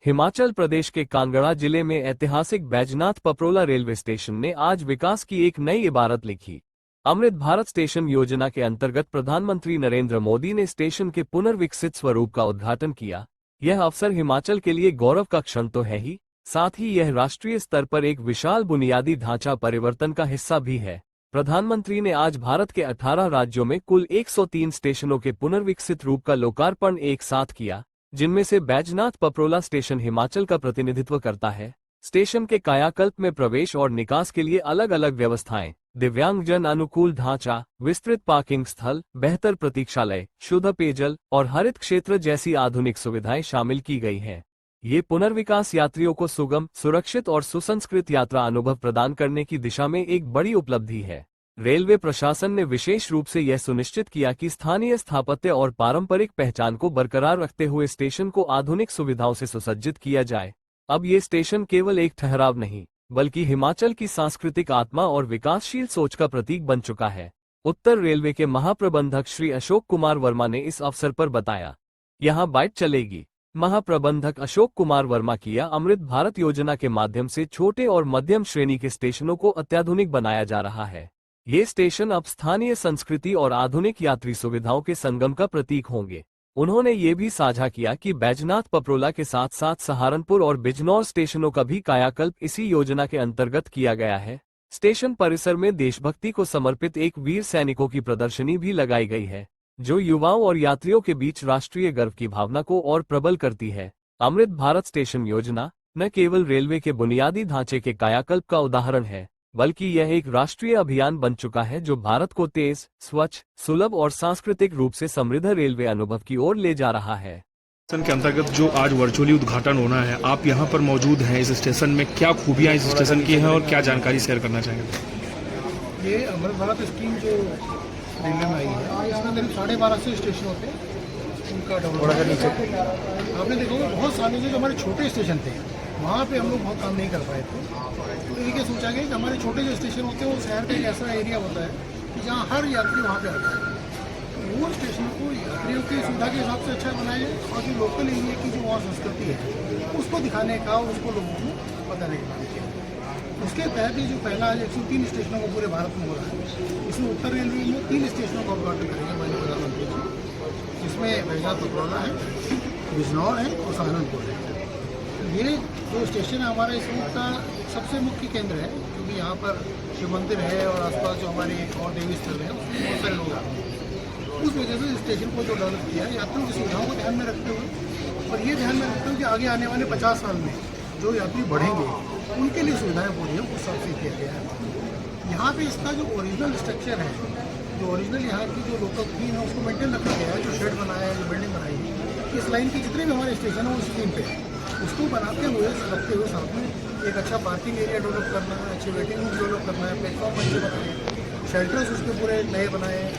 हिमाचल प्रदेश के कांगड़ा जिले में ऐतिहासिक बैजनाथ पपरोला रेलवे स्टेशन ने आज विकास की एक नई इबारत लिखी। अमृत भारत स्टेशन योजना के अंतर्गत प्रधानमंत्री नरेंद्र मोदी ने स्टेशन के पुनर्विकसित स्वरूप का उद्घाटन किया। यह अवसर हिमाचल के लिए गौरव का क्षण तो है ही, साथ ही यह राष्ट्रीय स्तर पर एक विशाल बुनियादी ढांचा परिवर्तन का हिस्सा भी है। प्रधानमंत्री ने आज भारत के 18 राज्यों में कुल 103 स्टेशनों के पुनर्विकसित रूप का लोकार्पण एक साथ किया, जिनमें से बैजनाथ पपरोला स्टेशन हिमाचल का प्रतिनिधित्व करता है। स्टेशन के कायाकल्प में प्रवेश और निकास के लिए अलग अलग व्यवस्थाएं, दिव्यांगजन अनुकूल ढांचा, विस्तृत पार्किंग स्थल, बेहतर प्रतीक्षालय, शुद्ध पेयजल और हरित क्षेत्र जैसी आधुनिक सुविधाएं शामिल की गई हैं। ये पुनर्विकास यात्रियों को सुगम, सुरक्षित और सुसंस्कृत यात्रा अनुभव प्रदान करने की दिशा में एक बड़ी उपलब्धि है। रेलवे प्रशासन ने विशेष रूप से यह सुनिश्चित किया कि स्थानीय स्थापत्य और पारंपरिक पहचान को बरकरार रखते हुए स्टेशन को आधुनिक सुविधाओं से सुसज्जित किया जाए। अब ये स्टेशन केवल एक ठहराव नहीं, बल्कि हिमाचल की सांस्कृतिक आत्मा और विकासशील सोच का प्रतीक बन चुका है। उत्तर रेलवे के महाप्रबंधक श्री अशोक कुमार वर्मा ने इस अवसर पर बताया, यहाँ बाइट चलेगी। महाप्रबंधक अशोक कुमार वर्मा किया अमृत भारत योजना के माध्यम से छोटे और मध्यम श्रेणी के स्टेशनों को अत्याधुनिक बनाया जा रहा है। ये स्टेशन अब स्थानीय संस्कृति और आधुनिक यात्री सुविधाओं के संगम का प्रतीक होंगे। उन्होंने ये भी साझा किया कि बैजनाथ पपरोला के साथ साथ सहारनपुर और बिजनौर स्टेशनों का भी कायाकल्प इसी योजना के अंतर्गत किया गया है। स्टेशन परिसर में देशभक्ति को समर्पित एक वीर सैनिकों की प्रदर्शनी भी लगाई गई है, जो युवाओं और यात्रियों के बीच राष्ट्रीय गर्व की भावना को और प्रबल करती है। अमृत भारत स्टेशन योजना न केवल रेलवे के बुनियादी ढांचे के कायाकल्प का उदाहरण है, बल्कि यह एक राष्ट्रीय अभियान बन चुका है जो भारत को तेज, स्वच्छ, सुलभ और सांस्कृतिक रूप से समृद्ध रेलवे अनुभव की ओर ले जा रहा है। स्टेशन के अंतर्गत जो आज वर्चुअली उद्घाटन होना है, आप यहां पर मौजूद हैं। इस स्टेशन में क्या खूबियां इस स्टेशन की हैं और क्या जानकारी शेयर करना चाहेंगे? ये अमृत भारत स्कीम जो रेलवे में आई है, इसमें करीब 1250 स्टेशन होते हैं। उनका डेवलपमेंट आपने देखा होगा, बहुत सालों से जो हमारे छोटे स्टेशन थे वहाँ पे हम लोग बहुत काम नहीं कर पाए थे। तो इनके सोचा गया कि हमारे छोटे जो स्टेशन होते हैं वो शहर का एक ऐसा एरिया होता है कि जहाँ हर यात्री वहाँ पे आता है। तो वो स्टेशन को यात्रियों की सुविधा के हिसाब से अच्छा बनाए और जो लोकल एरिया की जो वहाँ संस्कृति है उसको दिखाने का, उसको लोगों को बताने का काम किया। उसके तहत ही जो पहला 103 स्टेशनों को पूरे भारत में हो रहा है, इसमें उत्तर रेलवे में 3 स्टेशनों का उद्घाटन करेंगे माननीय प्रधानमंत्री जी। इसमें बैजनाथ पपरोला है, बिजनौर है और सहारनपुर है। ये जो स्टेशन है हमारा इस रूट का सबसे मुख्य केंद्र है, क्योंकि यहाँ पर शिव मंदिर है और आसपास जो हमारे और देवी स्थल है उसमें बहुत सारे लोग आते हैं। उस वजह से इस स्टेशन को जो डेवलप किया है यात्रियों की सुविधाओं को ध्यान में रखते हुए, और ये ध्यान में रखते हुए कि आगे आने वाले 50 साल में जो यात्री बढ़ेंगे उनके लिए सुविधाएँ पूरी हैं, उस हिसाब से किया गया है। यहाँ पर इसका जो ओरिजिनल स्ट्रक्चर है, जो ओरिजिनल यहाँ की जो लोकल थीम है उसको मेंटेन रखा गया है। जो शेड बनाया है, जो बिल्डिंग बनाई है, इस लाइन के जितने भी हमारे स्टेशन हैं उस थीम पे उसको बनाते हुए रखते हुए साथ में एक अच्छा पार्किंग एरिया डेवलप करना है, अच्छे वेटिंग रूम डेवलप करना है, प्लेटफॉर्म अच्छे बनाए, शेल्टर्स उसके पूरे नए बनाए हैं,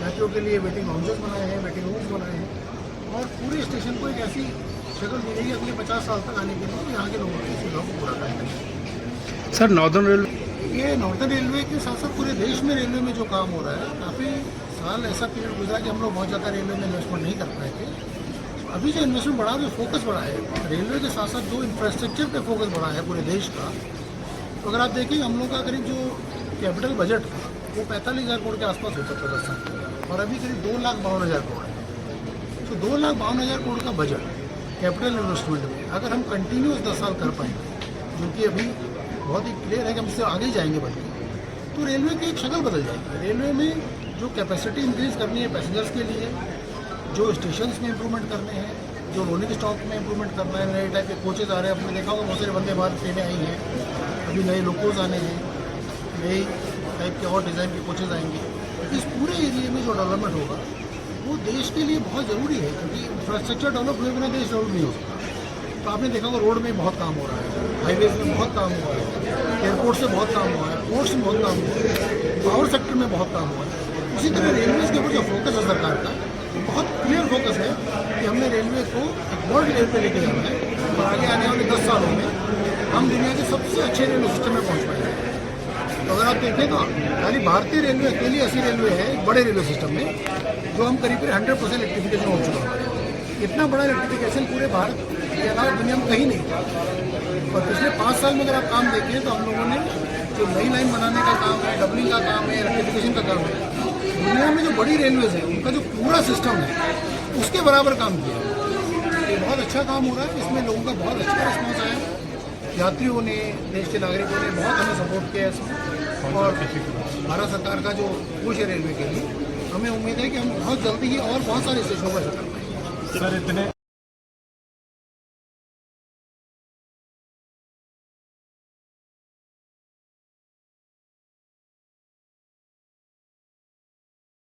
यात्रियों के लिए वेटिंग लाउंजेस बनाए हैं, वेटिंग रूम्स बनाए हैं, और पूरे स्टेशन को एक ऐसी शक्ल दी गई अगले 50 साल तक आने के लिए तो यहाँ के लोगों की सुविधाओं को पूरा करना है। सर, नॉर्दर्न रेलवे, ये नॉर्दर्न रेलवे के साथ साथ पूरे देश में रेलवे में जो काम हो रहा है, काफ़ी साल ऐसा पीरियड गुजरा कि हम लोग बहुत ज़्यादा रेलवे में इन्वेस्टमेंट नहीं कर पाए थे। अभी जो इन्वेस्टमेंट बढ़ा, जो फोकस बढ़ा है रेलवे के साथ साथ जो इंफ्रास्ट्रक्चर पे फोकस बढ़ा है पूरे देश का, तो अगर आप देखें हम लोग का करीब जो कैपिटल बजट था वो 45,000 करोड़ के आसपास होता था 10 साल, और अभी करीब 2,52,000 करोड़ है। तो 2,52,000 करोड़ का बजट कैपिटल इन्वेस्टमेंट में अगर हम कंटिन्यूस 10 साल कर पाएंगे, जो कि अभी बहुत ही क्लियर है कि हम इससे आगे जाएंगे बल्कि, तो रेलवे की एक शक्ल बदल जाएगी। रेलवे में जो कैपेसिटी इंक्रीज करनी है पैसेंजर्स के लिए, जो स्टेशंस में इंप्रूवमेंट करने हैं, जो रोलिंग स्टॉक में इंप्रूवमेंट करना है, नए टाइप के कोचेज आ रहे हैं। आपने देखा होगा बहुत सारे वंदे भारत ट्रेनें आई हैं, अभी नए लोकोज आने हैं, नई टाइप के और डिज़ाइन के कोचेज आएंगे। इस पूरे एरिया में जो डेवलपमेंट होगा वो देश के लिए बहुत ज़रूरी है, क्योंकि इंफ्रास्ट्रक्चर डेवलप हुए बिना देश डेवलप नहीं हो सकता। तो आपने देखा होगा रोड में बहुत काम हो रहा है, हाईवेज में बहुत काम हुआ है, एयरपोर्ट से बहुत काम हुआ है, पोर्ट्स में बहुत काम हुआ है, पावर सेक्टर में बहुत काम हुआ है। उसी तरह रेलवेज के ऊपर जो फोकस है सरकार का, बहुत क्लियर फोकस है कि हमने रेलवे को एक वर्ल्ड लेवल पे लेके जाना है, और आगे आने वाले 10 सालों में हम दुनिया के सबसे अच्छे रेलवे सिस्टम में पहुंच पाएंगे। तो अगर आप देखें तो खाली भारतीय रेलवे अकेली ऐसी रेलवे है एक बड़े रेलवे सिस्टम में जो हम करीब 100% इलेक्ट्रिफिकेशन हो चुका है। इतना बड़ा इलेक्ट्रिफिकेशन पूरे भारत इंडिया का दुनिया में कहीं नहीं था। और पिछले 5 साल में अगर आप काम देखें तो हम लोगों ने जो नई लाइन बनाने का काम है, डबलिंग का काम है, इलेक्ट्रिफिकेशन का काम है, दुनिया में जो बड़ी रेलवेज है उनका जो पूरा सिस्टम है उसके बराबर काम किया। ये बहुत अच्छा काम हो रहा है, इसमें लोगों का बहुत अच्छा रिस्पॉन्स आया। यात्रियों ने, देश के नागरिकों ने बहुत हमें सपोर्ट किया इसमें, और भारत सरकार का जो कोश है रेलवे के लिए, हमें उम्मीद है कि हम बहुत जल्दी ही और बहुत सारे स्टेशनों पर कर पाएंगे। सर इतने